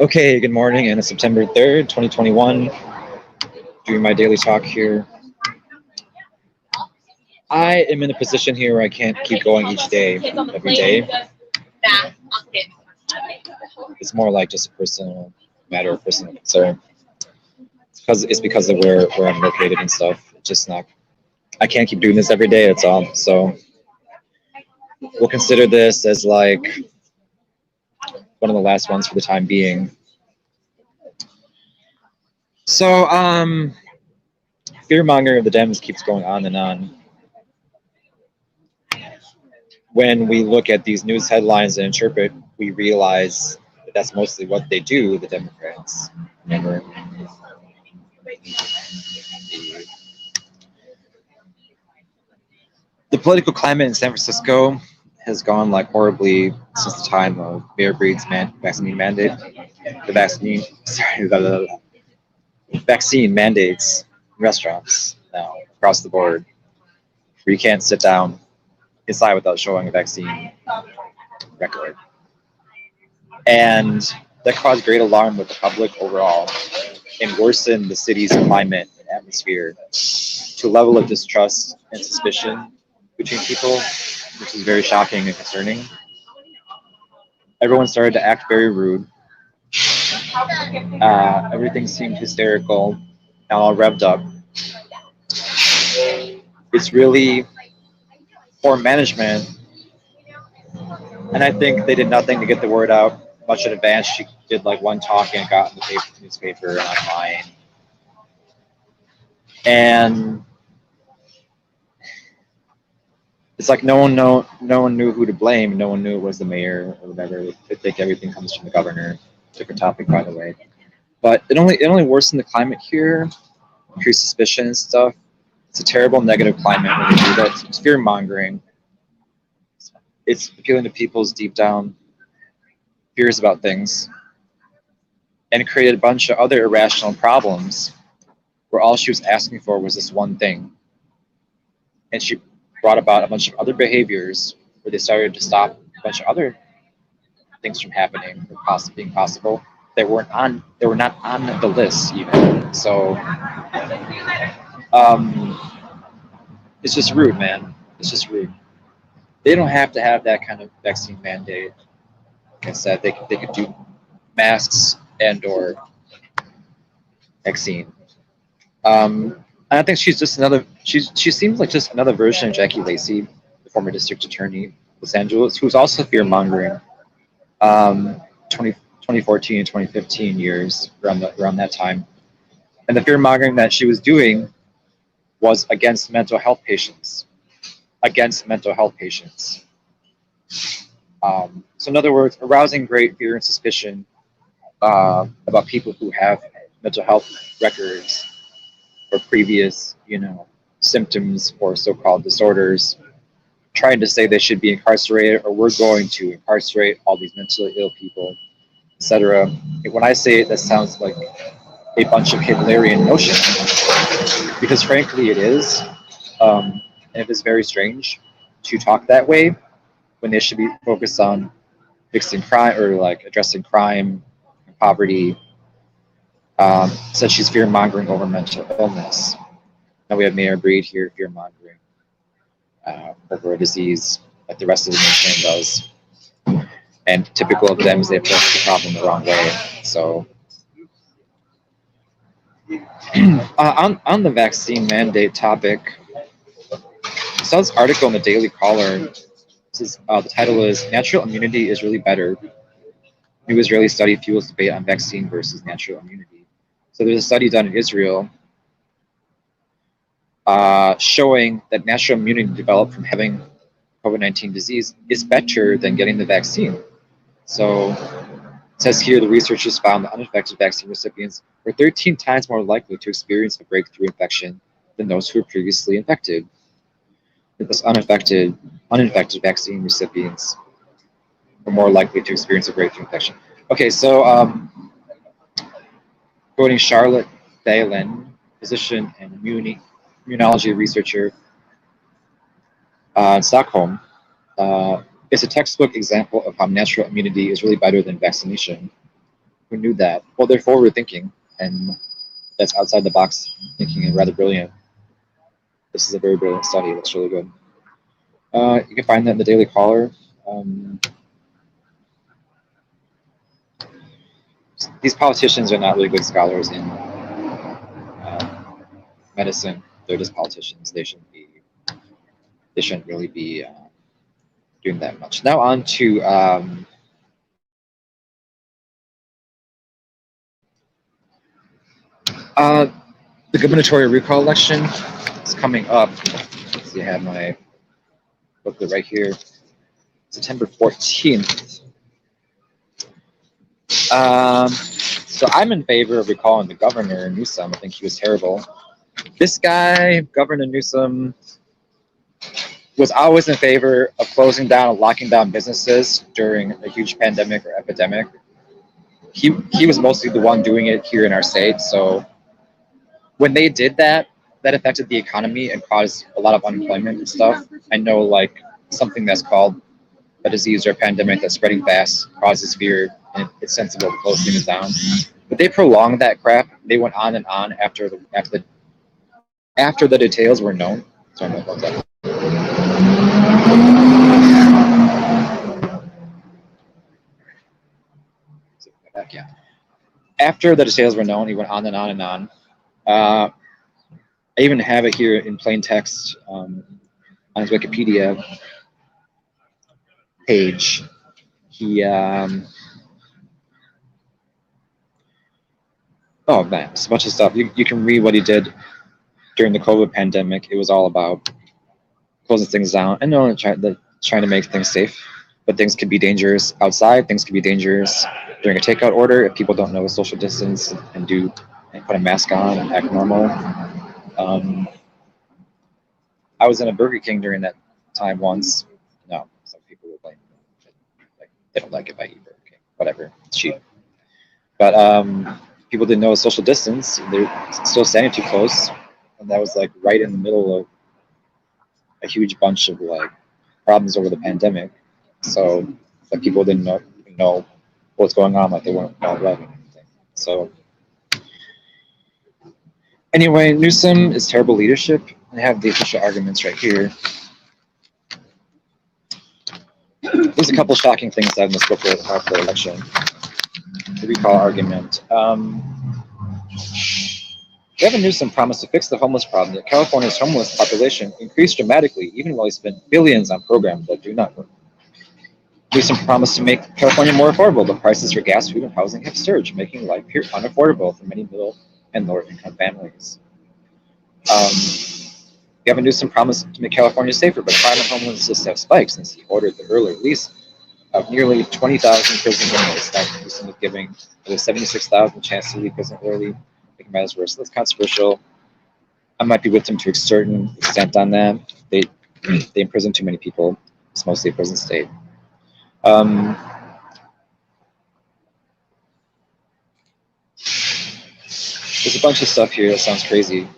Okay, good morning, and it's September 3rd, 2021. Doing my daily talk here. I am in a position here where I can't keep going each day, every day. It's more like just a personal matter of personal concern. It's because of where I'm located and stuff. It's just not. I can't keep doing this every day. That's all. So we'll consider this as like one of the last ones for the time being. So fear mongering of the Dems keeps going on and on. When we look at these news headlines and interpret, we realize that that's mostly what they do, the Democrats. Remember, the political climate in San Francisco has gone like horribly since the time of Mayor Breed's vaccine mandate. The vaccine mandates in restaurants now across the board, where you can't sit down inside without showing a vaccine record. And that caused great alarm with the public overall and worsened the city's climate and atmosphere to a level of distrust and suspicion between people, which is very shocking and concerning. Everyone started to act very rude. Everything seemed hysterical and all revved up. It's really poor management, and I think they did nothing to get the word out much in advance. She did like one talk and got in the newspaper and online, and it's like no one knew who to blame. No one knew it was the mayor or whatever. They think everything comes from the governor. Different topic, by the way. But it only worsened the climate here, increased suspicion and stuff. It's a terrible negative climate when they do that. It's fear mongering. It's appealing to people's deep down fears about things, and it created a bunch of other irrational problems where all she was asking for was this one thing, and she brought about a bunch of other behaviors where they started to stop a bunch of other things from happening or being possible. They were not on the list even. So it's just rude, man. It's just rude. They don't have to have that kind of vaccine mandate. Like I said, they could do masks and or vaccine. I think she's just another. She seems like just another version of Jackie Lacey, the former district attorney of Los Angeles, who's also fear mongering. 2014 and 2015 years around that time, and the fear mongering that she was doing was against mental health patients. So in other words, arousing great fear and suspicion about people who have mental health records or previous, symptoms or so-called disorders, trying to say they should be incarcerated or we're going to incarcerate all these mentally ill people, etc. When I say it, that sounds like a bunch of Hitlerian notions, because frankly it is. And it is very strange to talk that way when they should be focused on fixing crime or like addressing crime and poverty. Said she's fear mongering over mental illness. Now we have Mayor Breed here fear mongering over a disease like the rest of the nation does. And typical of them is they approach the problem the wrong way. So on the vaccine mandate topic, I saw this article in the Daily Caller. The title is "Natural Immunity is Really Better." New Israeli study fuels debate on vaccine versus natural immunity. So there's a study done in Israel showing that natural immunity developed from having COVID-19 disease is better than getting the vaccine. So it says here the researchers found that uninfected vaccine recipients were 13 times more likely to experience a breakthrough infection than those who were previously infected. Thus, uninfected vaccine recipients were more likely to experience a breakthrough infection. Okay, so quoting Charlotte Thalen, physician and immunology researcher in Stockholm, it's a textbook example of how natural immunity is really better than vaccination. who knew that? Well, they're forward thinking, and that's outside the box thinking and rather brilliant. This is a very brilliant study. It looks really good. You can find that in the Daily Caller. These politicians are not really good scholars in medicine. They're just politicians. They shouldn't really be doing that much. Now on to the gubernatorial recall election is coming up. Let's see, I have my booklet right here. September 14th. So I'm in favor of recalling the governor, Newsom. I think he was terrible. This guy, Governor Newsom, was always in favor of closing down and locking down businesses during a huge pandemic or epidemic. He was mostly the one doing it here in our state. So when they did that, that affected the economy and caused a lot of unemployment and stuff. I know, like, something that's called a disease or a pandemic that's spreading fast causes fear, and it's sensible to close things down. But they prolonged that crap. They went on and on after the details were known. Sorry about that. Yeah. After the details were known, he went on and on and on. I even have it here in plain text on his Wikipedia page. He, oh man, it's a bunch of stuff. You can read what he did during the COVID pandemic. It was all about closing things down. I know they're trying to make things safe, but things could be dangerous outside. Things could be dangerous during a takeout order if people don't know social distance and put a mask on and act normal. I was in a Burger King during that time once. No, some people were blaming me. Like, they don't like it if I eat Burger King. Whatever, it's cheap. But people didn't know social distance. They're still standing too close, and that was like right in the middle of a huge bunch of like problems over the pandemic. So like people didn't know what's going on, like they weren't all right or anything. So anyway, Newsom is terrible leadership. I have the official arguments right here. There's a couple shocking things that in this booklet about the election. The recall argument. Gavin Newsom promised to fix the homeless problem, yet California's homeless population increased dramatically, even while he spent billions on programs that do not work. Newsom promised to make California more affordable, but prices for gas, food, and housing have surged, making life here unaffordable for many middle and lower income families. Gavin Newsom promised to make California safer, but crime and homelessness have spiked since he ordered the early release of nearly 20,000 prison inmates. That Newsom was giving the 76,000 chance to leave prison early, making matters worse. That's controversial. I might be with him to a certain extent on that. They imprison too many people. It's mostly a prison state. There's a bunch of stuff here that sounds crazy.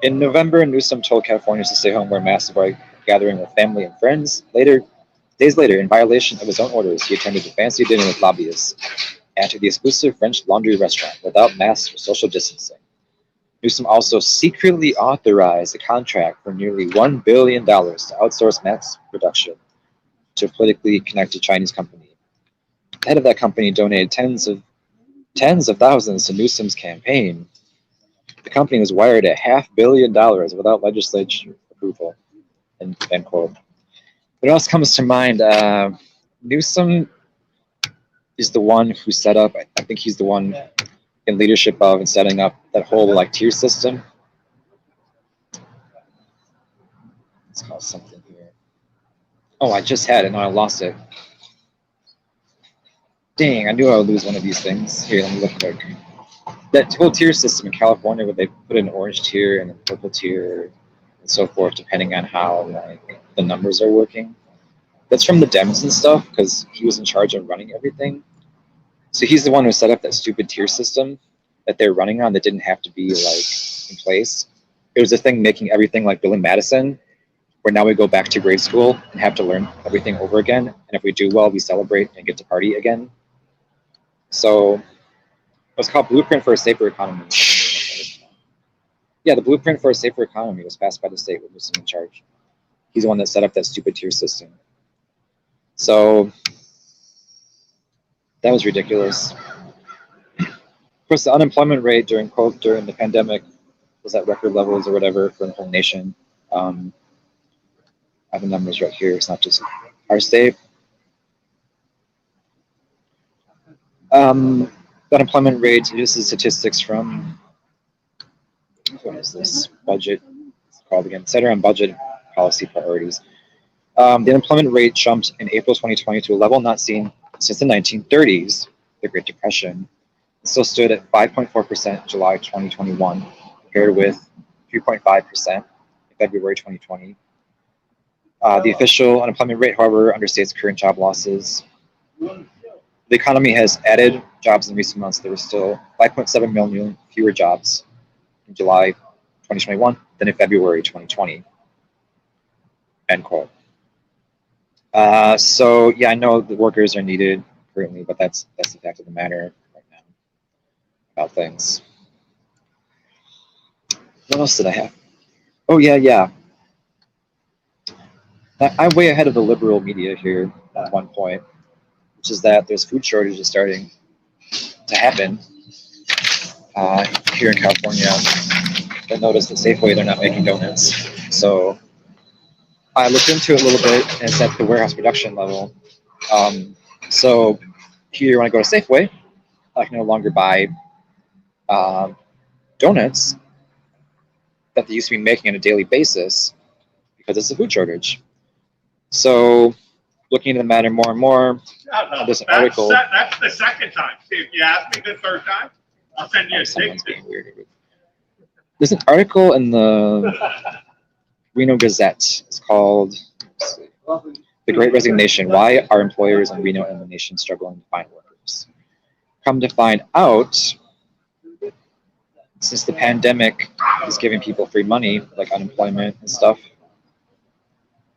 In November, Newsom told Californians to stay home, wear masks, avoid gathering with family and friends. Days later, in violation of his own orders, he attended a fancy dinner with lobbyists and to the exclusive French Laundry restaurant without masks or social distancing. Newsom also secretly authorized a contract for nearly $1 billion to outsource mask production to a politically connected Chinese company. The head of that company donated tens of thousands to Newsom's campaign. The company was wired at $500 million without legislature approval. End quote. What else comes to mind? Newsom is the one who set up, I think he's the one in leadership of and setting up that whole like tier system. Let's call something here. Oh, I just had it. No, I lost it. Dang, I knew I would lose one of these things. Here, let me look quick. That whole tier system in California where they put an orange tier and a purple tier and so forth, depending on how like the numbers are working. That's from the Dems and stuff, because he was in charge of running everything. So he's the one who set up that stupid tier system that they're running on that didn't have to be like in place. It was a thing making everything like Billy Madison. where now we go back to grade school and have to learn everything over again. And if we do well, we celebrate and get to party again. So it was called Blueprint for a Safer Economy. Yeah, the Blueprint for a Safer Economy was passed by the state with Newsom in charge. He's the one that set up that stupid tier system. So that was ridiculous. Of course, the unemployment rate during the pandemic was at record levels or whatever for the whole nation. I have the numbers right here. It's not just our state. The unemployment rate, this is statistics from, what is this, budget, it's called again, Center on Budget Policy Priorities. The unemployment rate jumped in April 2020 to a level not seen since the 1930s, the Great Depression. It still stood at 5.4% in July 2021, compared with 3.5% in February 2020. The official unemployment rate, however, understates current job losses. The economy has added jobs in recent months. There were still 5.7 million fewer jobs in July 2021 than in February 2020. End quote. So yeah, I know the workers are needed currently, but that's the fact of the matter right now about things. What else did I have? Oh yeah. I'm way ahead of the liberal media here at one point, which is that there's food shortages starting to happen here in California. I noticed at Safeway they're not making donuts. So I looked into it a little bit, and it's at the warehouse production level. So here when I go to Safeway, I can no longer buy donuts that they used to be making on a daily basis because it's a food shortage. So looking into the matter more and more, there's an article. That's the second time. If you ask me the third time, I'll send you a ticket. There's an article in the Reno Gazette. It's called The Great Resignation, Why Are Employers in Reno and the Nation Struggling to Find Workers? Come to find out, since the pandemic is giving people free money, like unemployment and stuff,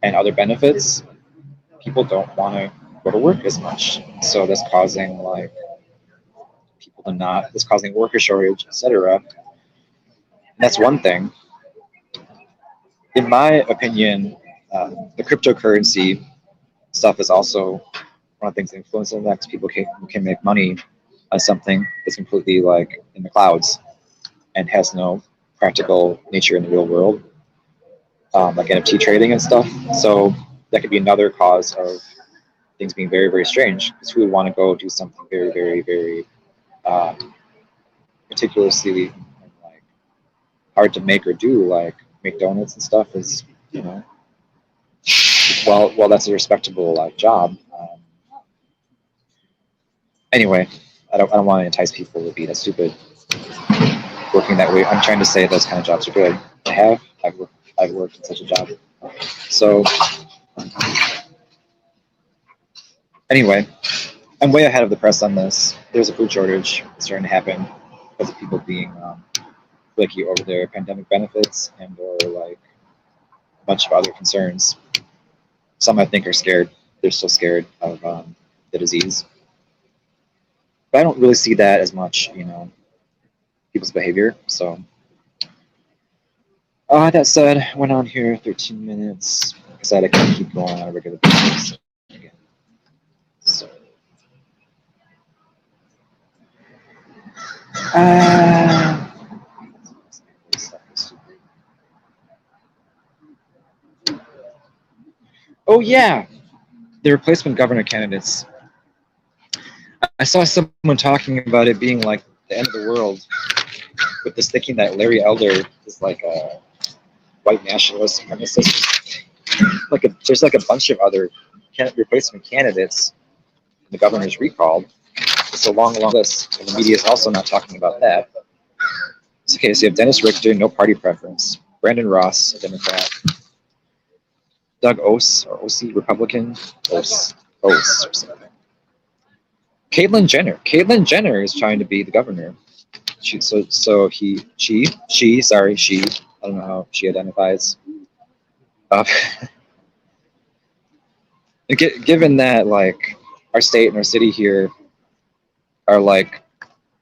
and other benefits, people don't want to go to work as much. So that's causing people to not, it's causing worker shortage, etc. And that's one thing. In my opinion, the cryptocurrency stuff is also one of the things that influences that, because people can make money on something that's completely in the clouds and has no practical nature in the real world, like NFT trading and stuff. So that could be another cause of things being very, very strange, because who would want to go do something very, very, very meticulously hard to make or do, like make donuts and stuff, is, well, that's a respectable job. Anyway, I don't want to entice people to be that stupid working that way. I'm trying to say those kind of jobs are good to have. I've worked in such a job. So anyway, I'm way ahead of the press on this. There's a food shortage starting to happen because of people being flaky over their pandemic benefits and or a bunch of other concerns. Some I think are scared. They're still scared of the disease. But I don't really see that as much, people's behavior. So that said, went on here 13 minutes. I said I can't keep going on a regular basis again. So oh yeah, the replacement governor candidates. I saw someone talking about it being like the end of the world, with this thinking that Larry Elder is like a white nationalist supremacist. There's a bunch of other replacement candidates the governor's recalled. It's a long list, and the media is also not talking about that. Okay, so you have Dennis Richter, no party preference. Brandon Ross, a Democrat. Doug Ose, or Ossie, Republican. Ose or something. Caitlyn Jenner is trying to be the governor. She, I don't know how she identifies. Uh, given that like our state and our city here are like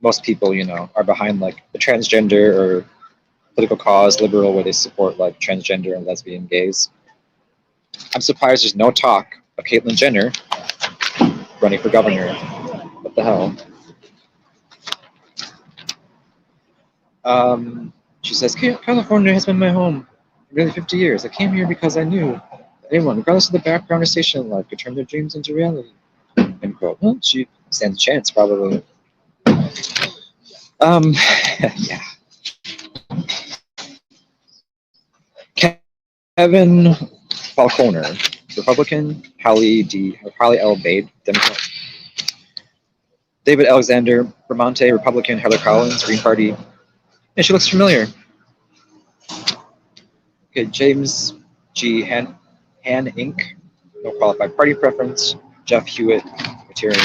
most people, are behind like the transgender or political cause, liberal, where they support like transgender and lesbian gays. I'm surprised there's no talk of Caitlyn Jenner running for governor. What the hell? She says, California has been my home for nearly 50 years. I came here because I knew that anyone, regardless of the background or station in life, could turn their dreams into reality. End quote. Well, she stands a chance, probably. Yeah. Kevin Falconer, Republican. Holly L. Bade, Democrat. David Alexander Bramante, Republican. Heather Collins, Green Party. Yeah, she looks familiar. Okay, James G. Han Inc. No qualified party preference. Jeff Hewitt, Libertarian.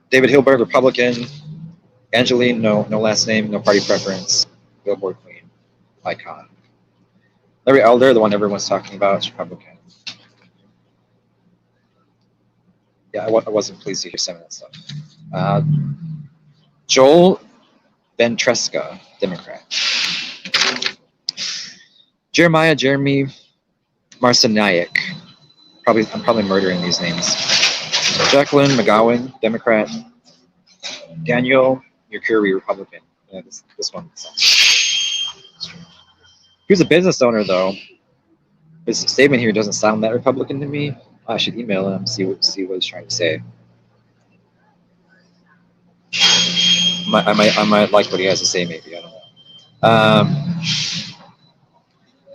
David Hilberg, Republican. Angeline, no last name, no party preference. Billboard Queen, icon. Larry Elder, the one everyone's talking about, is Republican. Yeah, I wasn't pleased to hear some of that stuff. Joel Ventresca, Democrat. Jeremy Marciniak. I'm probably murdering these names. Jacqueline McGowan, Democrat. Daniel Mercury, Republican. Yeah, this one sounds. He was a business owner, though. His statement here doesn't sound that Republican to me. I should email him, see what he's trying to say. I might like what he has to say, maybe. I don't know.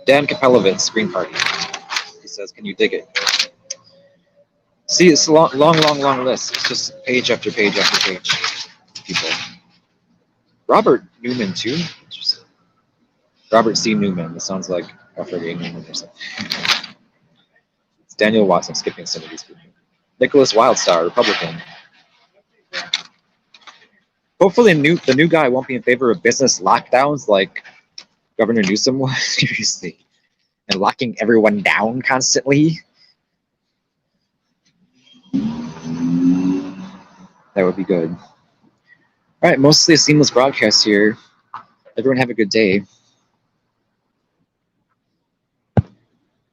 Dan Kapelovitz, Green Party. He says, "Can you dig it?" See, it's a long list. It's just page after page after page. People. Robert Newman too. Interesting. Robert C. Newman. That sounds like Alfred A. Newman or something. It's Daniel Watts. I'm skipping some of these people. Nicholas Wildstar, Republican. Hopefully, the new guy won't be in favor of business lockdowns like Governor Newsom was, seriously, and locking everyone down constantly. That would be good. All right, mostly a seamless broadcast here. Everyone have a good day.